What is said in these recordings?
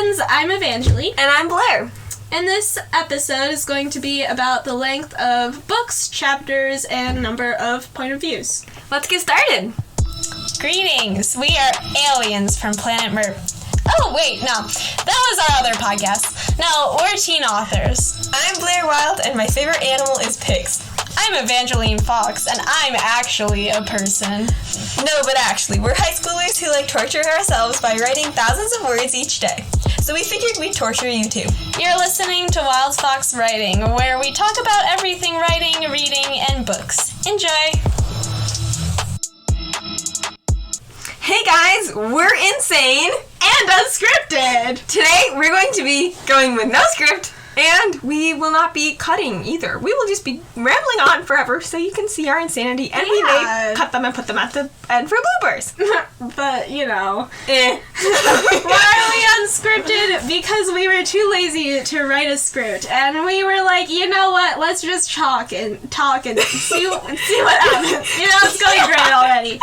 friends, I'm Evangeline. And I'm Blair. And this episode is going to be about the length of books, chapters, and number of point of views. Let's get started. Greetings, we are aliens from planet Oh, wait, no. That was our other podcast. No, we're teen authors. I'm Blair Wild, and my favorite animal is pigs. I'm Evangeline Fox, and I'm actually a person. No, but actually, we're high schoolers who like torture ourselves by writing thousands of words each day. So we figured we'd torture you too. You're listening to Wild Fox Writing, where we talk about everything writing, reading, and books. Enjoy! Hey guys, we're insane And unscripted! Today we're going to be going with no script, and we will not be cutting either. We will just be rambling on forever so you can see our insanity, and we may cut them and put them at the end for bloopers. But, you know. Eh. Why are we unscripted? Because we were too lazy to write a script. And we were like, you know what? Let's just talk and see what happens. You know, it's going great already.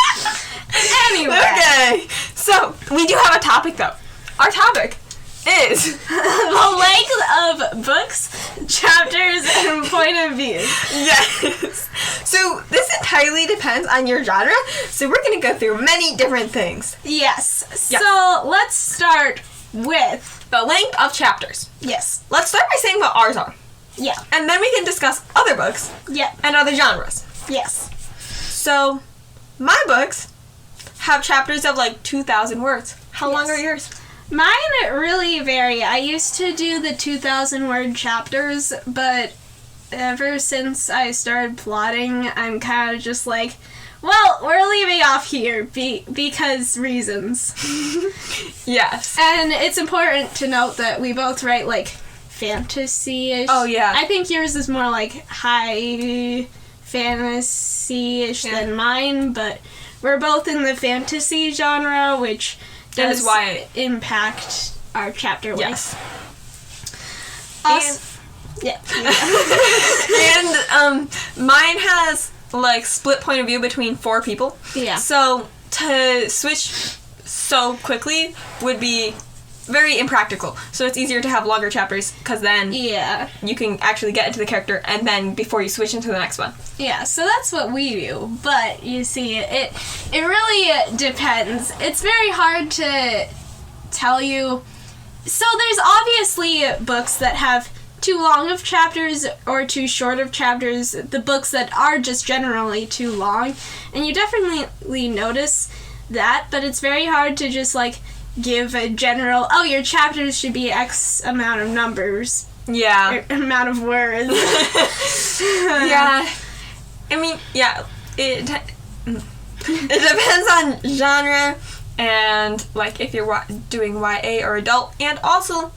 Anyway. Okay. So, we do have a topic, though. Our topic is the length of books, chapters, and point of view. Yes. So this entirely depends on your genre. So we're going to go through many different things. Yes. Yeah. So let's start with The length of chapters. yes. Let's start by saying what ours are. Yeah. And then we can discuss other books Yeah. and other genres. Yes. So my books have chapters of like 2,000 words. How long Yes. are yours? Mine really vary. I used to do the 2,000 word chapters, but ever since I started plotting, I'm kind of just like, well, we're leaving off here because reasons. Yes. And it's important to note that we both write like fantasy-ish. Oh, yeah. I think yours is more like high fantasy-ish than mine, but we're both in the fantasy genre, which That does is why impact our chapter length. Yes. Yeah. And mine has like split point of view between 4 people. Yeah. So to switch so quickly would be very impractical. So it's easier to have longer chapters because then Yeah. you can actually get into the character and then before you switch into the next one. Yeah, so that's what we do. But you see, it really depends. It's very hard to tell you. So there's obviously books that have too long of chapters or too short of chapters, the books that are just generally too long. And you definitely notice that, but it's very hard to just like give a general, oh, your chapters should be X amount of numbers. Yeah. Amount of words. Yeah. I mean, yeah. It depends on genre and like if you're doing YA or adult, and also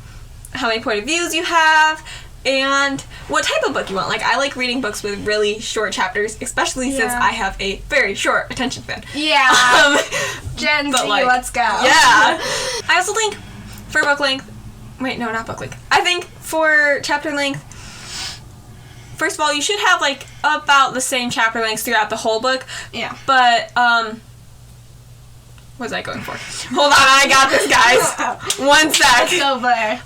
how many point of views you have and what type of book you want. Like I like reading books with really short chapters, especially since I have a very short attention span. Yeah. Gen but Z, like, let's go. Yeah. I also think for book length, wait, no, not book length. I think for chapter length, first of all, you should have like about the same chapter lengths throughout the whole book. Yeah. But what was I going for? Hold on, I got this, guys. One sec. Let's go, Blair.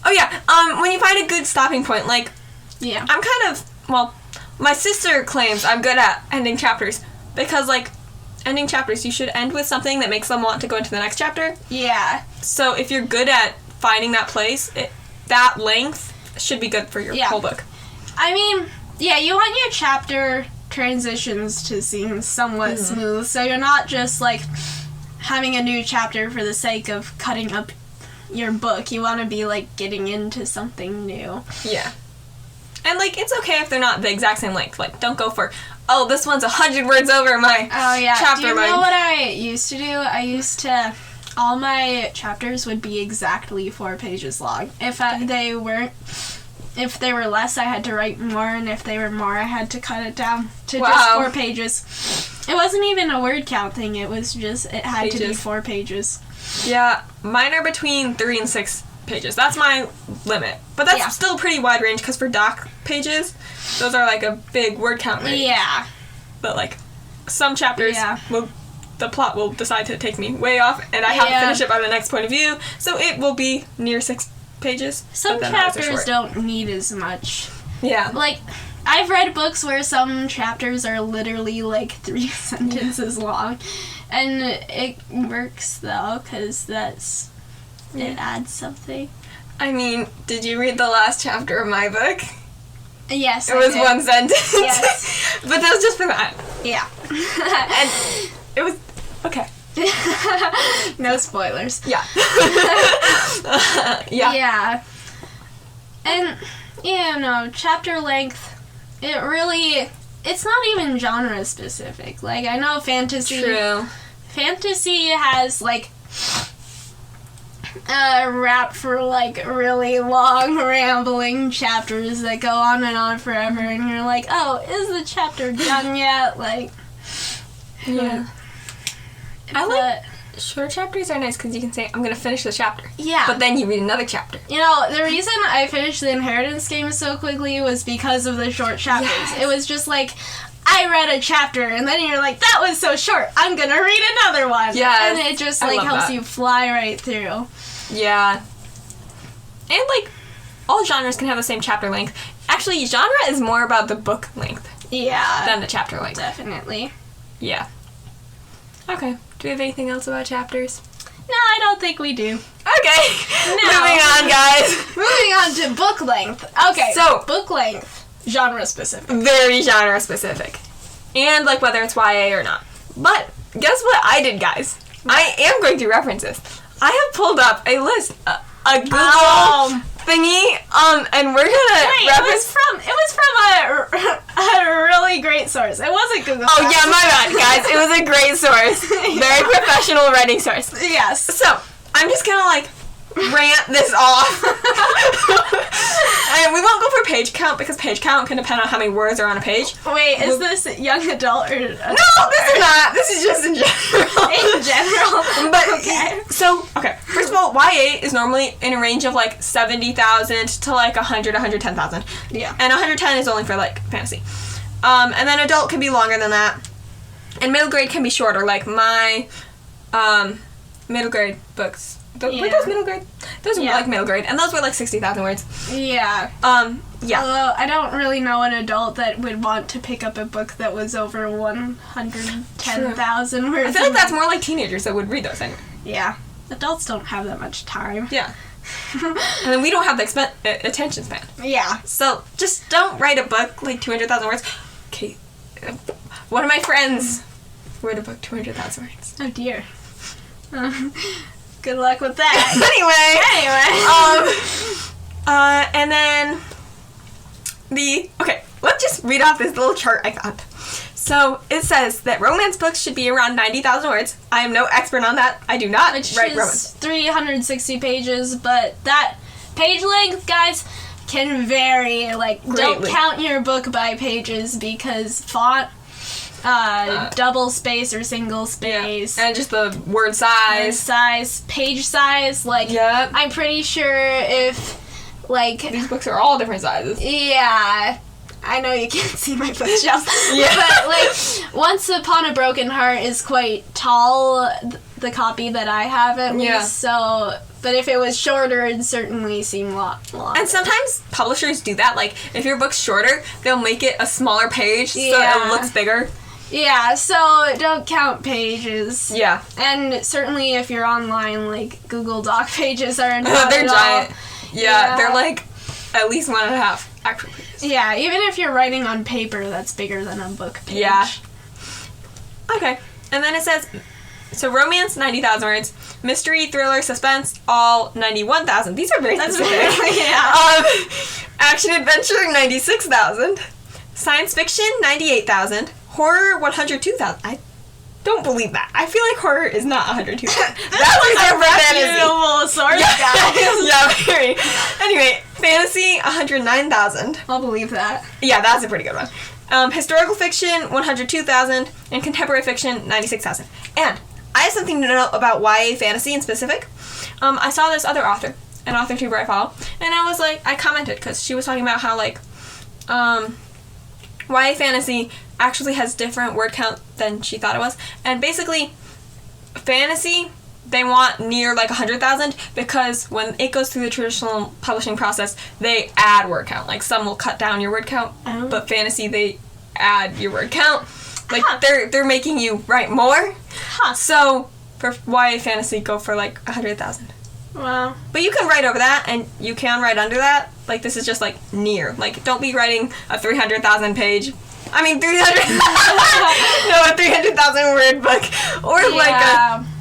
Oh yeah. When you find a good stopping point, like Yeah. I'm kind of, well, my sister claims I'm good at ending chapters because like ending chapters, you should end with something that makes them want to go into the next chapter. Yeah. So if you're good at finding that place, that length should be good for your whole book. I mean, yeah, you want your chapter transitions to seem somewhat smooth, so you're not just like having a new chapter for the sake of cutting up your book. You want to be like getting into something new. Yeah. And like it's okay if they're not the exact same length. Like don't go for, oh, this one's 100 words over my chapter. Do you know what I used to do? All my chapters would be exactly 4 pages long. If they were less, I had to write more, and if they were more, I had to cut it down to just 4 pages. It wasn't even a word count thing. It was just, it had to be 4 pages. Yeah, mine are between 3 and 6 pages. That's my limit. But that's still a pretty wide range, because for doc pages, those are like a big word count range. Yeah. But like, some chapters will the plot will decide to take me way off, and I have to finish it by the next point of view, so it will be near 6 pages. Some chapters don't need as much. Yeah. Like, I've read books where some chapters are literally like 3 sentences long, and it works though, because it adds something. I mean, did you read the last chapter of my book? Yes, It was 1 sentence. Yes. But that was just for that. Yeah. And it was... Okay. No spoilers. Yeah. Yeah. Yeah. And, no, chapter length, it's not even genre specific. Like, I know fantasy... True. Fantasy has, like, a rap for, like, really long, rambling chapters that go on and on forever, and you're like, oh, is the chapter done yet? Like, Yeah. I like short chapters are nice because you can say, I'm going to finish the chapter. Yeah. But then you read another chapter. You know, the reason I finished the Inheritance game so quickly was because of the short chapters. Yes. It was just like, I read a chapter, and then you're like, that was so short, I'm going to read another one. Yes. And it just, I like, love helps that. you fly right through. Yeah. And, like, all genres can have the same chapter length. Actually, genre is more about the book length Yeah. than the chapter length. Definitely. Yeah. Okay. Do we have anything else about chapters? No, I don't think we do. Okay. No. Moving on, guys. Moving on to book length. Okay, So- book length. Genre specific. Very genre specific. And, like, whether it's YA or not. But, guess what I did, guys? I am going to reference this. I have pulled up a list, a Google thingy, and we're gonna Wait, reference... it was from a really great source. It wasn't Google. Oh, yeah, my bad, guys. It was a great source. Very professional writing source. Yes. So, I'm just gonna, like, rant this off. And we won't go for page count, because page count can depend on how many words are on a page. Wait, is this young adult or... No, this is not. This is just in general. In general? But, Okay. so, okay. First of all, YA is normally in a range of, like, 70,000 to, like, 100, 110,000. Yeah. And 110 is only for, like, fantasy. And then adult can be longer than that. And middle grade can be shorter. Like, my, middle grade books. Were those middle grade? Those were, like, middle grade. And those were, like, 60,000 words. Yeah. Yeah. Although, I don't really know an adult that would want to pick up a book that was over 110,000 words. I feel like that's more like teenagers that would read those anyway. Yeah. Adults don't have that much time. Yeah. And then we don't have the attention span. Yeah. So, just don't write a book, like, 200,000 words. Okay. One of my friends wrote a book 200,000 words. Oh, dear. Good luck with that. Anyway. And then okay, let's just read off this little chart I got. So, it says that romance books should be around 90,000 words. I am no expert on that. I do not write romance. 360 pages, but that page length, guys, can vary. Like, don't Greatly. count your book by pages because font, double space or single space, And just the word size. page size, like, Yep. I'm pretty sure if, like, These books are all different sizes. yeah, I know you can't see my bookshelf, Yeah. but, like, Once Upon a Broken Heart is quite tall, the copy that I have at Yeah. least, so, but if it was shorter, it'd certainly seem long. And sometimes publishers do that. Like, if your book's shorter, they'll make it a smaller page so Yeah. it looks bigger. Yeah, so don't count pages. Yeah. And certainly if you're online, like, Google Doc pages are not They're at all- giant. Yeah, Yeah. they're like at least 1.5 actual pages. Yeah, even if you're writing on paper, that's bigger than a book page. Yeah. Okay. And then it says, so romance, 90,000 words. Mystery, thriller, suspense, all 91,000. These are very specific. Yeah. Action adventure, 96,000. Science fiction, 98,000. Horror, 102,000. I don't believe that. I feel like horror is not 102,000. That's reserved for fantasy. reputable source, Yeah, guys. yeah, very. Anyway, fantasy, 109,000. I'll believe that. Yeah, that's a pretty good one. Historical fiction, 102,000, and contemporary fiction, 96,000. And I have something to know about YA fantasy in specific. I saw this other author, an author tuber I follow, and I was like, I commented because she was talking about how, like, YA fantasy actually has different word count than she thought it was. And basically, fantasy, they want near like 100,000 because when it goes through the traditional publishing process, they add word count. Like some will cut down your word count, but fantasy they add your word count. Like they're making you write more. So for YA fantasy, go for like 100,000. Wow. But you can write over that, and you can write under that. Like this is just like near. Like don't be writing a 300,000 page. I mean 300. No, a 300,000 word book or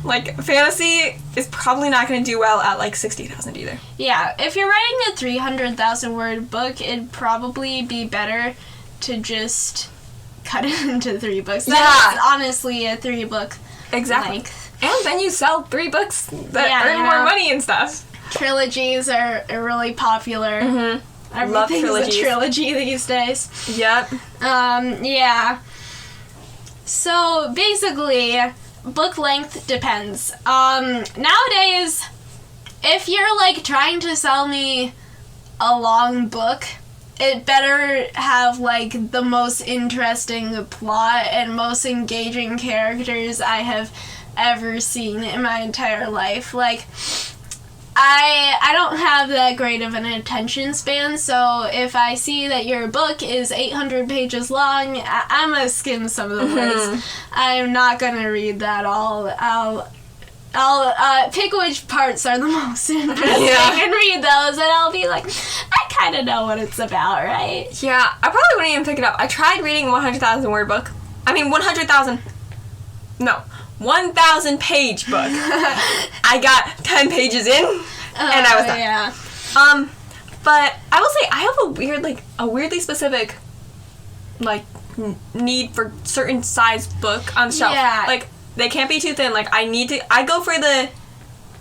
like fantasy is probably not going to do well at like 60,000 either. Yeah, if you're writing a 300,000 word book, it'd probably be better to just cut it into 3 books. That's honestly a 3-book length. And then you sell 3 books that earn more money and stuff. Trilogies are really popular. Mm-hmm. Love trilogies. A trilogy these days. Yep. Yeah. So basically, book length depends. Nowadays, if you're like trying to sell me a long book, it better have like the most interesting plot and most engaging characters I have ever seen in my entire life. Like, I don't have that great of an attention span, so if I see that your book is 800 pages long, I'm gonna skim some of the words. I'm not gonna read that all. I'll pick which parts are the most interesting and read those, and I'll be like, I kind of know what it's about, right? Yeah, I probably wouldn't even pick it up. I tried reading a 100,000 word book. I mean, 1,000 page book. I got 10 pages in, and I was done. Yeah. But I will say I have a weirdly specific, need for certain size book on the shelf. Yeah. Like, they can't be too thin. Like, I go for the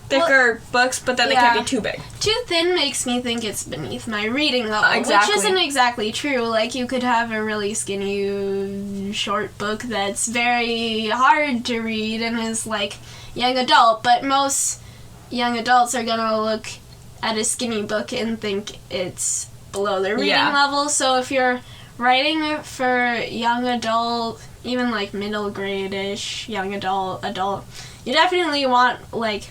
thicker books, but then they can't be too big. Too thin makes me think it's beneath my reading level, exactly. which isn't exactly true. Like, you could have a really skinny, short book that's very hard to read and is, like, young adult, but most young adults are gonna look at a skinny book and think it's below their reading level. So if you're writing for young adult, even, like, middle grade-ish, young adult, you definitely want, like,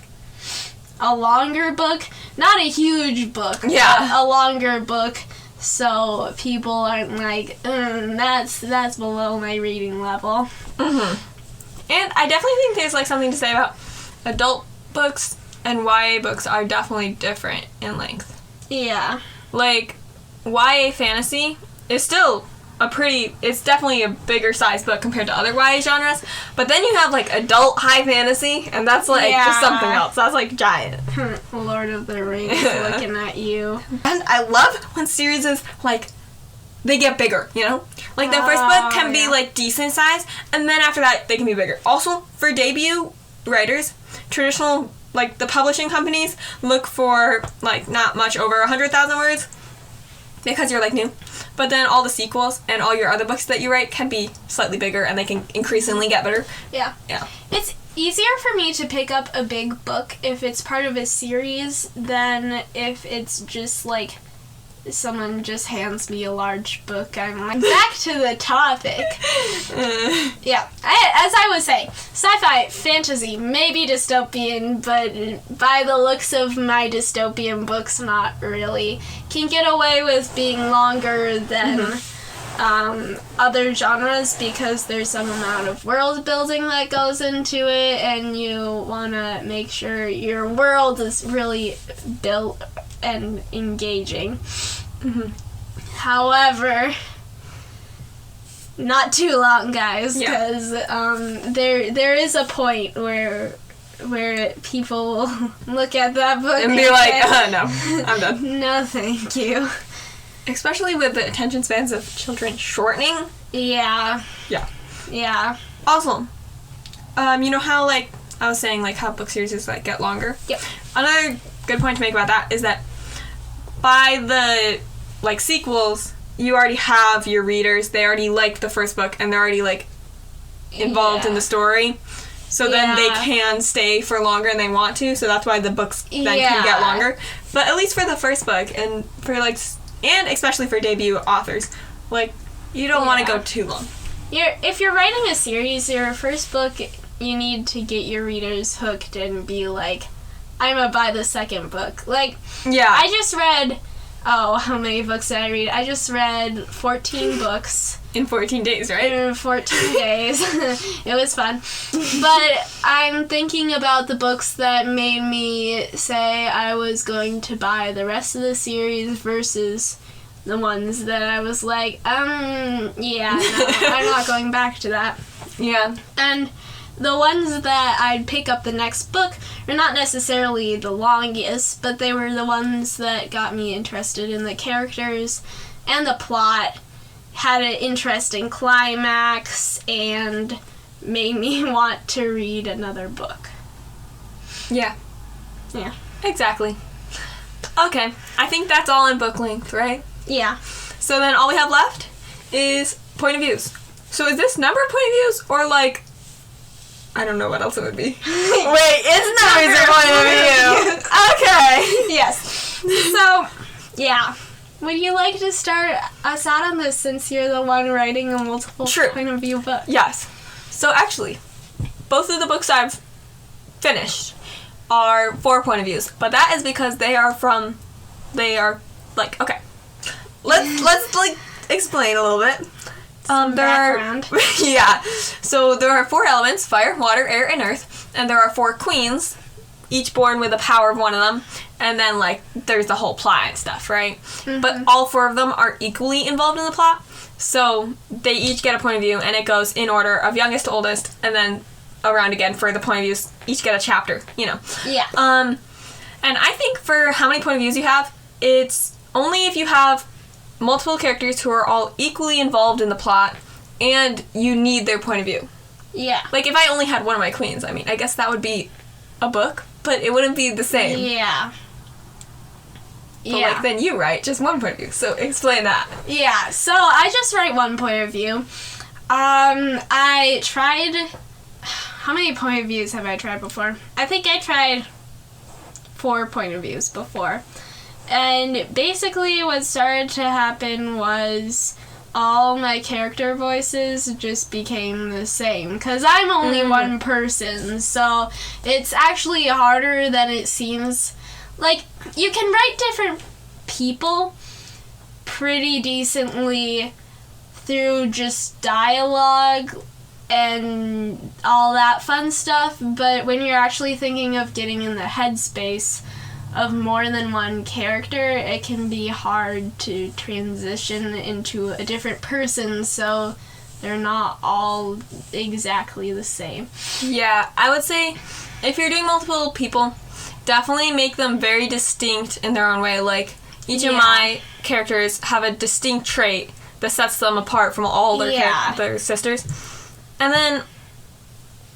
a longer book, not a huge book, but a longer book, so people aren't like, that's below my reading level. And I definitely think there's, like, something to say about adult books and YA books are definitely different in length. Yeah. Like, YA fantasy is still it's definitely a bigger size book compared to other YA genres, but then you have, like, adult high fantasy, and that's, like, just something else. That's, like, giant. Lord of the Rings looking at you. And I love when series is, like, they get bigger, you know? Like, the first book can be, like, decent size, and then after that, they can be bigger. Also, for debut writers, traditional, like, the publishing companies look for, like, not much over 100,000 words, because you're, like, new. But then all the sequels and all your other books that you write can be slightly bigger, and they can increasingly get better. Yeah. It's easier for me to pick up a big book if it's part of a series than if it's just, like, someone just hands me a large book. I'm like, back to the topic. Yeah. As I was saying, sci-fi, fantasy, maybe dystopian, but by the looks of my dystopian books, not really. Can get away with being longer than other genres because there's some amount of world building that goes into it, and you want to make sure your world is really built and engaging. However, not too long, guys, because there is a point where people will look at that book and be like, no, I'm done. No, thank you. Especially with the attention spans of children shortening. Yeah. Also, you know how, like, I was saying, like, how book series, like, get longer? Yep. Another good point to make about that is that by the, like, sequels, you already have your readers. They already like the first book, and they're already, like, involved in the story. So then they can stay for longer and they want to, so that's why the books then can get longer. But at least for the first book, and for, like, and especially for debut authors, like, you don't want to go too long. If you're writing a series, your first book you need to get your readers hooked and be like, I'm gonna buy the second book. Like, Yeah. I just read, how many books did I read? I just read 14 books. In 14 days, right? In 14 days. It was fun. But I'm thinking about the books that made me say I was going to buy the rest of the series versus the ones that I was like, yeah, no, I'm not going back to that. Yeah. And the ones that I'd pick up the next book are not necessarily the longest, but they were the ones that got me interested in the characters and the plot, had an interesting climax, and made me want to read another book. Yeah. Yeah. Exactly. Okay. I think that's all in book length, right? Yeah. So then all we have left is point of views. So is this number of point of views or like, I don't know what else it would be. Wait, it's numbers of point of view. Okay. Yes. So, yeah. Would you like to start us out on this since you're the one writing a multiple Sure. point of view book? Yes. So actually, both of the books I've finished are 4 point of views, but that is because they are like, okay. Let's like explain a little bit. Background. Yeah. So there are 4 elements: fire, water, air, and earth, and there are 4 queens, each born with the power of one of them, and then like there's the whole plot and stuff, right? Mm-hmm. But all 4 of them are equally involved in the plot, so they each get a point of view, and it goes in order of youngest to oldest, and then around again for the point of views. Each get a chapter, you know. Yeah. And I think for how many point of views you have, it's only if you have multiple characters who are all equally involved in the plot and you need their point of view. Yeah. Like if I only had one of my queens, I mean, I guess that would be a book, but it wouldn't be the same. Yeah. But like then you write just one point of view. So explain that. Yeah, so I just write one point of view. I tried... How many point of views have I tried before? I think I tried 4 point of views before. And basically what started to happen was all my character voices just became the same. Because I'm only one person, so it's actually harder than it seems. Like, you can write different people pretty decently through just dialogue and all that fun stuff, but when you're actually thinking of getting in the headspace of more than one character, it can be hard to transition into a different person, so they're not all exactly the same. Yeah, I would say if you're doing multiple people, definitely make them very distinct in their own way. Like, each of my characters have a distinct trait that sets them apart from all their sisters. And then,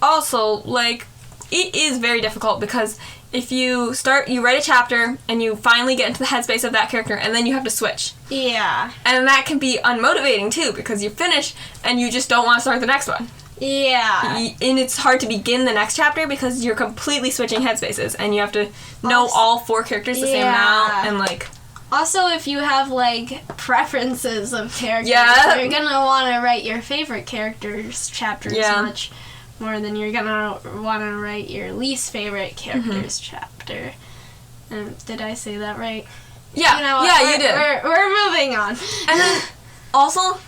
also, like, it is very difficult because if you write a chapter and you finally get into the headspace of that character and then you have to switch. Yeah. And that can be unmotivating too because you finish and you just don't want to start the next one. Yeah. And it's hard to begin the next chapter because you're completely switching headspaces and you have to know all 4 characters the same amount and like... Also, if you have, like, preferences of characters, you're gonna want to write your favorite characters' chapters much more than you're gonna want to write your least favorite character's chapter. Did I say that right? Yeah, you did. We're moving on. And then, also,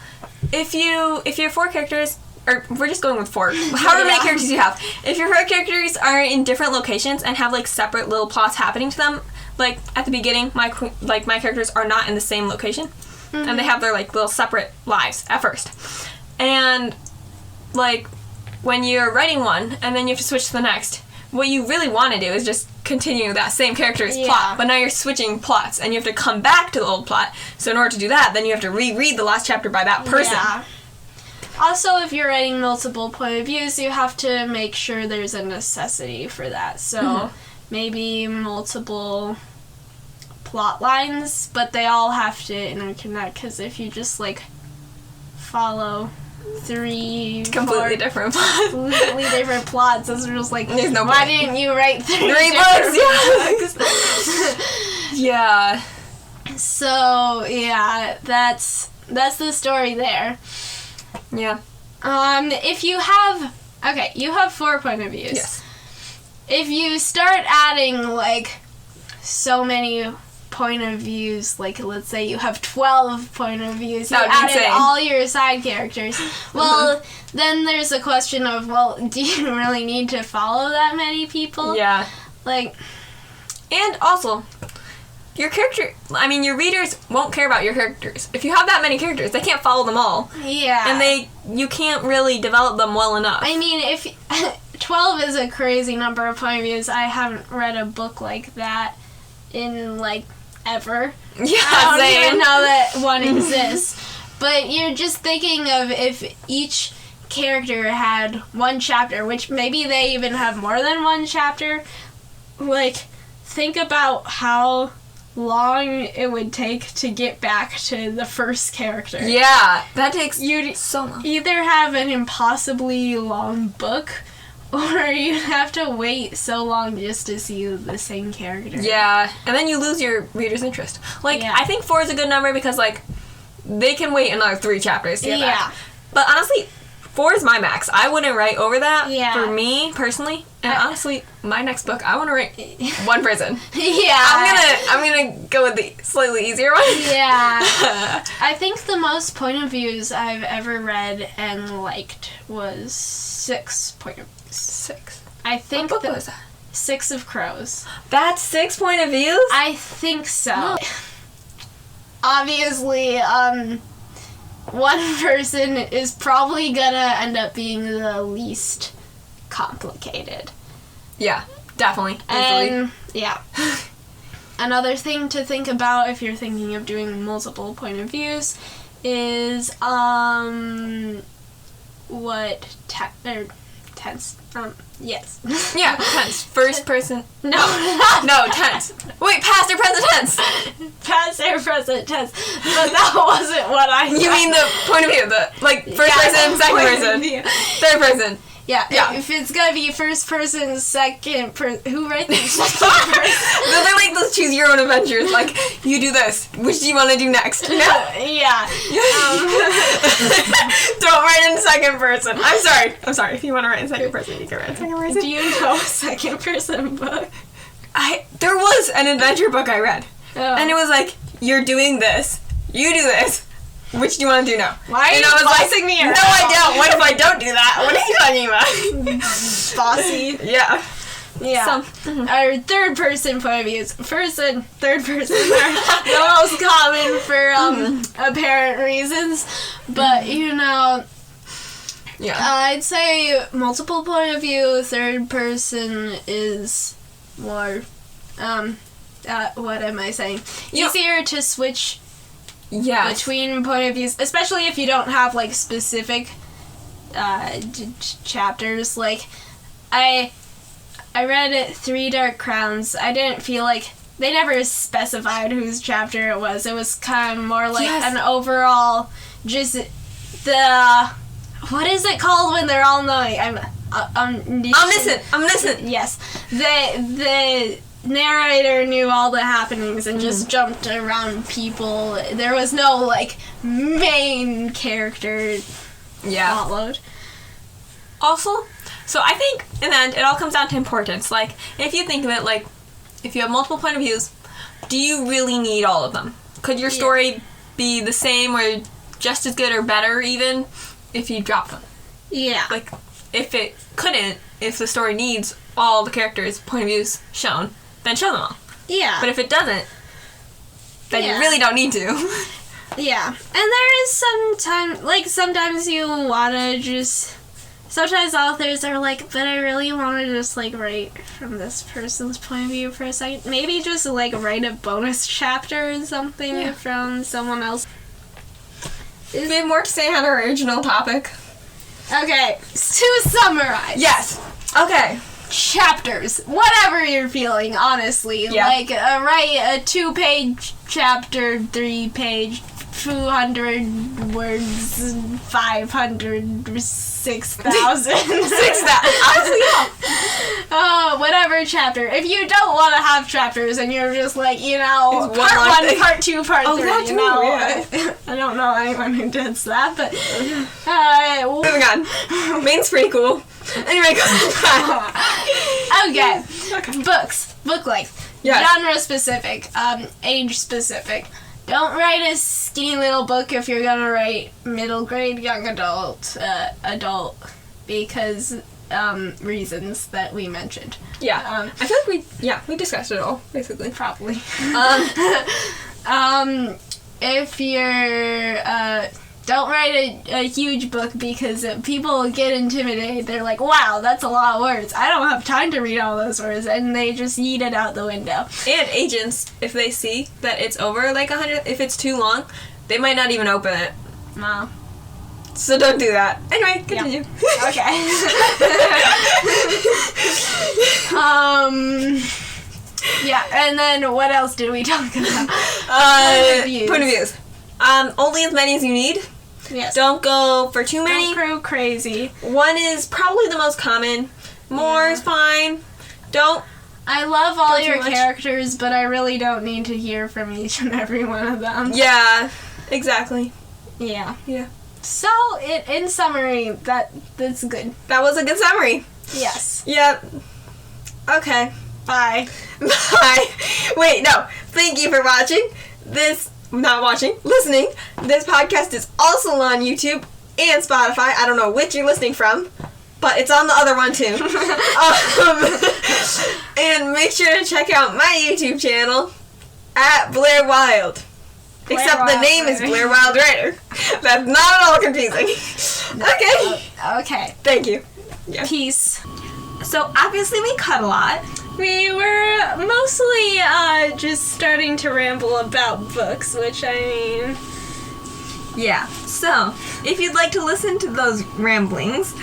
if your 4 characters... Or we're just going with 4. However many characters you have. If your 4 characters are in different locations and have, like, separate little plots happening to them... Like, at the beginning, my characters are not in the same location. And they have their, like, little separate lives at first. And, like, when you're writing one, and then you have to switch to the next, what you really want to do is just continue that same character's plot. But now you're switching plots, and you have to come back to the old plot. So in order to do that, then you have to reread the last chapter by that person. Yeah. Also, if you're writing multiple point of views, you have to make sure there's a necessity for that. So maybe multiple plot lines, but they all have to interconnect, because if you just like follow 3 completely different plots, it's just like, there's no why point. didn't you write 3 books? Yeah. So yeah, that's the story there. Yeah. If you have Okay, you have 4 point of views. Yes. If you start adding, like, so many point of views, like, let's say you have 12 point of views, you That would be added insane. all your side characters, well, then there's a question of, well, do you really need to follow that many people? Yeah. Like, And also, your readers won't care about your characters. If you have that many characters, they can't follow them all. yeah. And you can't really develop them well enough. I mean, if 12 is a crazy number of point of views, I haven't read a book like that in, like, ever. Yeah, I don't same. even know that one exists. But you're just thinking of if each character had one chapter, which maybe they even have more than one chapter. Like, think about how long it would take to get back to the first character. Yeah, that takes You'd so long. either have an impossibly long book, or you'd have to wait so long just to see the same character. Yeah, and then you lose your reader's interest. Like, Yeah. I think 4 is a good number because, like, they can wait another 3 chapters to get Yeah. back. But honestly, 4 is my max. I wouldn't write over that Yeah. for me, personally. And honestly, my next book, I want to write one person. Yeah. I'm gonna go with the slightly easier one. Yeah. I think the most point of views I've ever read and liked was 6 point of views. 6. I What think book that was that? 6 of Crows. That's 6 point of views? I think so. Obviously, one person is probably gonna end up being the least complicated. Yeah, definitely. Easily. And, yeah. Another thing to think about if you're thinking of doing multiple point of views is, what tense? Yes. Yeah, tense. First person. No. No, tense. Wait, past or present tense? Past or present tense. But that wasn't what I You mean the point of view, first person, second point of person, view. third person. Yeah, Yeah. if it's gonna be first person, second person, who writes the second person? They're like those choose your own adventures. Like, you do this. Which do you want to do next? No. Yeah. Don't write in second person. I'm sorry. If you want to write in second person, you can write in second person. Do you know a second person book? There was an adventure book I read. Oh. And it was like, you're doing this. You do this. Which do you want to do now? Why are And you I was bossing me around? No, I don't. What if I don't do that? What are you talking about? Bossy. Yeah. Yeah. Our third person point of views. First and third person are the most common for apparent reasons. But, Yeah. I'd say multiple point of view, third person is more, what am I saying? Easier to switch Yeah. between point of views, especially if you don't have, like, specific chapters. Like, I read 3 Dark Crowns. I didn't feel like they never specified whose chapter it was. It was kind of more like Yes. an overall, just the, what is it called when they're all knowing? I'm Omniscient. Yes, the narrator knew all the happenings and just jumped around people. There was no, like, main character Yeah. followed. Also, so I think in the end it all comes down to importance. Like, if you think of it, like, if you have multiple point of views, do you really need all of them? Could your story be the same or just as good or better even if you drop them? Yeah. Like, if it couldn't, if the story needs all the characters' point of views shown, then show them all. Yeah. But if it doesn't, then you really don't need to. Yeah. And there is sometimes you want to just, sometimes authors are like, but I really want to just, like, write from this person's point of view for a second. Maybe just, like, write a bonus chapter or something from someone else. Do we have more to say on our original topic? Okay, to summarize. Yes. Okay. Chapters. Whatever you're feeling, honestly. Yeah. Like, write a 2-page chapter, 3-page, 200 words, 500, 6,000. 6,000. Honestly, yeah. Whatever chapter. If you don't want to have chapters and you're just like, you know, It's part one long 1, thing. part 2, part 3, that's you know. yeah. I don't know anyone who does that, but Moving on. Main's pretty cool. Anyway, go okay. Okay. Books. Book length. Yes. Genre specific. Age specific. Don't write a skinny little book if you're gonna write middle grade, young adult, adult, because reasons that we mentioned. Yeah. I feel like we discussed it all, basically. Probably. Um, If you're don't write a huge book because people get intimidated. They're like, wow, that's a lot of words. I don't have time to read all those words. And they just yeet it out the window. and agents, if they see that it's over like 100, if it's too long, they might not even open it. Wow. So don't do that. Anyway, continue. Okay. Yeah, and then what else did we talk about? Point of views. Only as many as you need. Yes. Don't go for too many. Don't go crazy. One is probably the most common. More is fine. Don't. I love all Don't too your much. characters, but I really don't need to hear from each and every one of them. Yeah, exactly. Yeah. Yeah. So, in summary, that's good. That was a good summary. Yes. Yep. Okay. Bye. Bye. Wait, no. Thank you for watching this. Not watching, listening. This podcast is also on YouTube and Spotify. I don't know which you're listening from, but it's on the other one too. And make sure to check out my YouTube channel at Blair Wild. Except the Wild name is Writer. Blair Wild Writer. That's not at all confusing. Okay. Okay. Thank you. Yeah. Peace. So obviously we cut a lot. We were mostly just starting to ramble about books, which I mean... Yeah. So if you'd like to listen to those ramblings,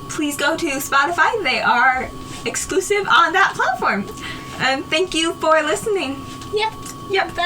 please go to Spotify. They are exclusive on that platform. And thank you for listening. Yep. Yep. Bye.